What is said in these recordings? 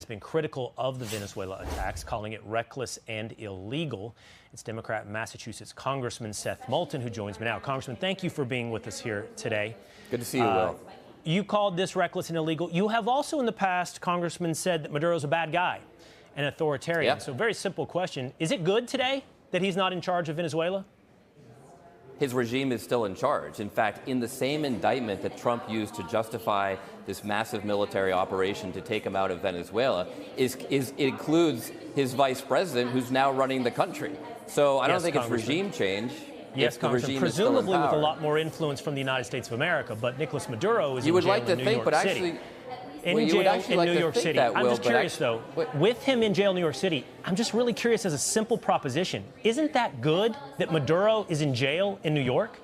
been critical of the Venezuela attacks, calling it reckless and illegal. It's Democrat Massachusetts Congressman Seth Moulton who joins me now. Congressman, thank you for being with us here today. Good to see you, Will. You called this reckless and illegal. You have also in the past, Congressman, said that Maduro's a bad guy and authoritarian. Yep. So very simple question. Is it good today that he's not in charge of Venezuela? His regime is still in charge. In fact, in the same indictment that Trump used to justify this massive military operation to take him out of Venezuela, it includes his vice president, who's now running the country. So I don't think it's regime change. Yes, Congressman, presumably with a lot more influence from the United States of America. But Nicolas Maduro is in jail in New York City. In jail in New York City. I'm just curious, though, with him in jail in New York City, I'm just really curious as a simple proposition. Isn't that good that Maduro is in jail in New York?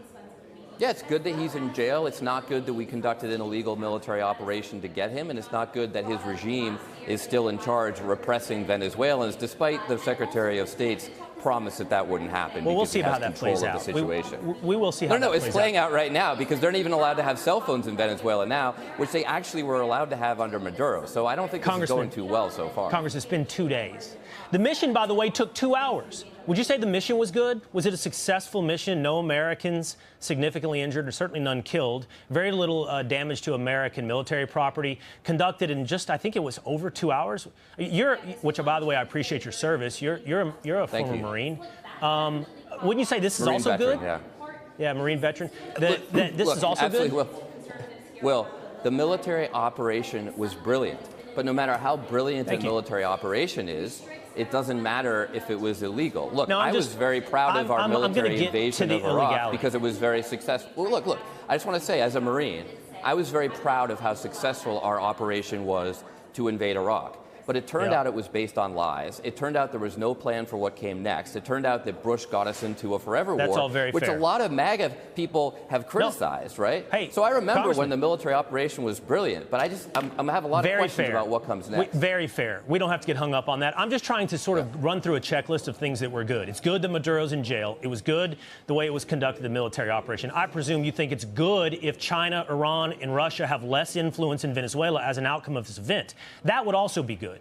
Yeah, it's good that he's in jail. It's not good that we conducted an illegal military operation to get him, and it's not good that his regime is still in charge repressing Venezuelans, despite the Secretary of State's promise that that wouldn't happen. Well, we'll see how that plays out. We will see how that plays out. No, it's playing out right now because they're not even allowed to have cell phones in Venezuela now, which they actually were allowed to have under Maduro. So I don't think this is going too well so far. Congress, it's been 2 days. The mission, by the way, took 2 hours. Would you say the mission was good? Was it a successful mission? No Americans significantly injured, or certainly none killed. Very little damage to American military property. Conducted in just, I think it was over 2 hours. Which, by the way, I appreciate your service. You're a former Marine. Wouldn't you say this is also good? Yeah, Marine veteran. This is also good? Will, the military operation was brilliant. But no matter how brilliant a military operation is, it doesn't matter if it was illegal. Look, I was very proud of our military invasion of Iraq because it was very successful. Well, look, I just want to say, as a Marine, I was very proud of how successful our operation was to invade Iraq. But it turned out it was based on lies. It turned out there was no plan for what came next. It turned out that Bush got us into a forever war, which a lot of MAGA people have criticized, right? Hey, so I remember when the military operation was brilliant, but I'm have a lot of questions about what comes next. Very fair. We don't have to get hung up on that. I'm just trying to sort of run through a checklist of things that were good. It's good that Maduro's in jail. It was good the way it was conducted, the military operation. I presume you think it's good if China, Iran, and Russia have less influence in Venezuela as an outcome of this event. That would also be good.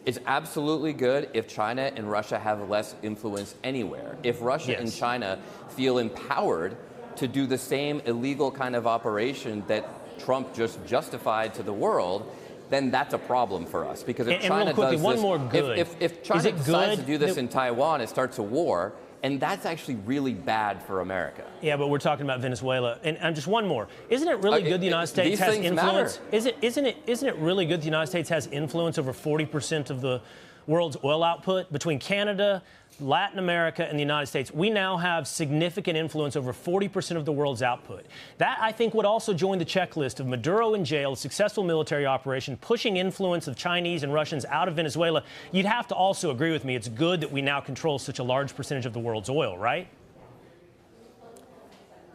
It's absolutely good if China and Russia have less influence anywhere. If Russia and China feel empowered to do the same illegal kind of operation that Trump just justified to the world, then that's a problem for us. Because if China does this, if China decides to do this in Taiwan, it starts a war. And that's actually really bad for America. Yeah, but we're talking about Venezuela. And just one more. Isn't it really good the United States has influence? Isn't it really good the United States has influence over 40% of the world's oil output? Between Canada, Latin America, and the United States, we now have significant influence over 40% of the world's output. That, I think, would also join the checklist of Maduro in jail, a successful military operation, pushing influence of Chinese and Russians out of Venezuela. You'd have to also agree with me, it's good that we now control such a large percentage of the world's oil, right?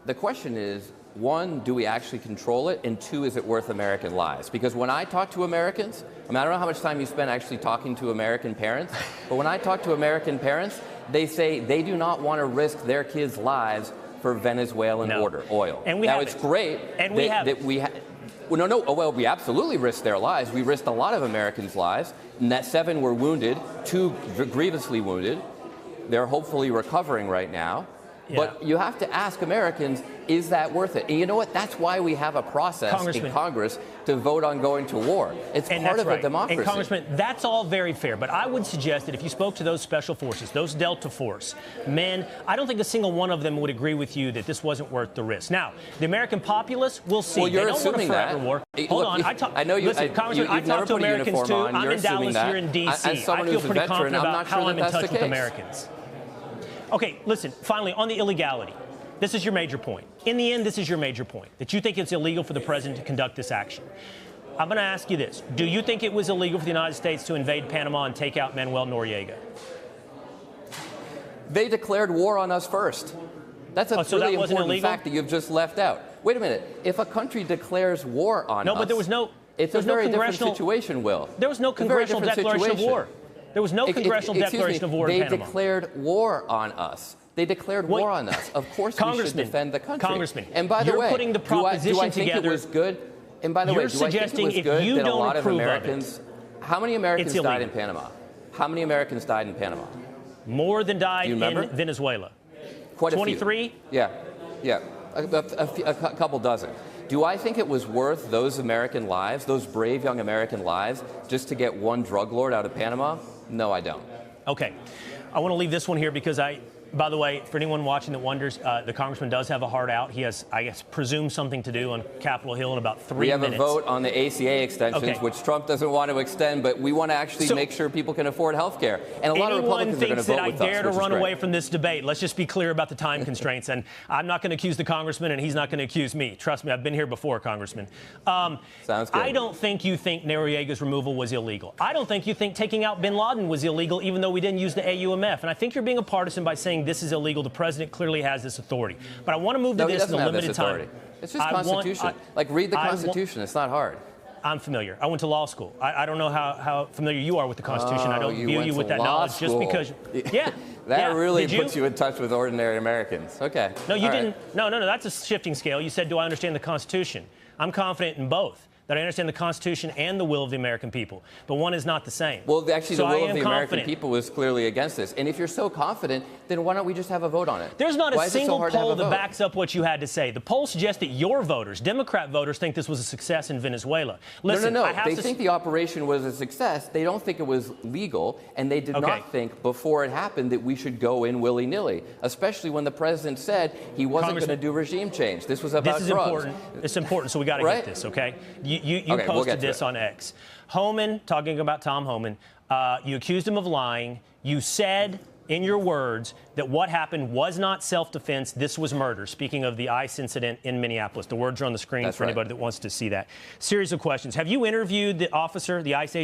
The question is, one, do we actually control it? And two, is it worth American lives? Because when I talk to Americans, I don't know how much time you spend actually talking to American parents, but when I talk to American parents, they say they do not want to risk their kids' lives for Venezuelan oil. And we now, it's great that we absolutely risked their lives. We risked a lot of Americans' lives, and that 7 were wounded, 2 grievously wounded. They're hopefully recovering right now. But you have to ask Americans, is that worth it? And you know what? That's why we have a process in Congress to vote on going to war. It's part of a democracy. And Congressman, that's all very fair. But I would suggest that if you spoke to those special forces, those Delta Force men, I don't think a single one of them would agree with you that this wasn't worth the risk. Now, the American populace, we'll see. Well, you're they don't assuming want a forever war. Hold on. I know you. Listen, Congressman, I talk to Americans too. I'm in Dallas. You're in D.C. I feel pretty confident about how I'm in touch with Americans. Okay, listen, finally, on the illegality, this is your major point. In the end, this is your major point, that you think it's illegal for the president to conduct this action. I'm going to ask you this. Do you think it was illegal for the United States to invade Panama and take out Manuel Noriega? They declared war on us first. That's a really important fact that you've just left out. Wait a minute. If a country declares war on us... No, but there was no... It's a very different situation, Will. There was no congressional declaration of war. There was no congressional declaration of war in Panama. They declared war on us. They declared war on us. Of course we should defend the country. Congressman, and by the way, putting the proposition do I think together, it was good? And by the way, do I think it was good that a lot of Americans... How many Americans died in Panama? How many Americans died in Panama? More than died in Venezuela. Quite a 23? few. Yeah. A couple dozen. Do I think it was worth those American lives, those brave young American lives, just to get one drug lord out of Panama? No, I don't. Okay. I want to leave this one here because by the way, for anyone watching that wonders, the congressman does have a heart out. He has, I guess, presumed something to do on Capitol Hill in about 3 minutes. We have a vote on the I.C.E. extensions, which Trump doesn't want to extend, but we want to actually make sure people can afford health care. And a lot of Republicans are going to vote with us. Anyone thinks that I dare to run away from this debate. Let's just be clear about the time constraints. And I'm not going to accuse the congressman, and he's not going to accuse me. Trust me, I've been here before, Congressman. Sounds good. I don't think you think Noriega's removal was illegal. I don't think you think taking out bin Laden was illegal, even though we didn't use the AUMF. And I think you're being a partisan by saying this is illegal. The president clearly has this authority. But I want to move to this in the limited time. It's just Constitution. Read the Constitution. It's not hard. I'm familiar. I went to law school. I don't know how familiar you are with the Constitution. I don't view you with that knowledge just because. Yeah. That really puts you in touch with ordinary Americans. Okay. No, you didn't. No. That's a shifting scale. You said, do I understand the Constitution? I'm confident in both. That I understand the Constitution and the will of the American people. But one is not the same. Well, actually, the will of the American people was clearly against this. And if you're so confident, then why don't we just have a vote on it? There's not a single poll that backs up what you had to say. The polls suggest that your voters, Democrat voters, think this was a success in Venezuela. Listen, no. They think the operation was a success. They don't think it was legal. And they did not think before it happened that we should go in willy-nilly, especially when the president said he wasn't going to do regime change. This was about drugs. This is important. It's important, so we got to get this, okay? You posted this on X. Homan, talking about Tom Homan, you accused him of lying. You said, in your words, that what happened was not self-defense. This was murder. Speaking of the ICE incident in Minneapolis. The words are on the screen for anybody that wants to see that. Series of questions. Have you interviewed the officer, the ICE agent?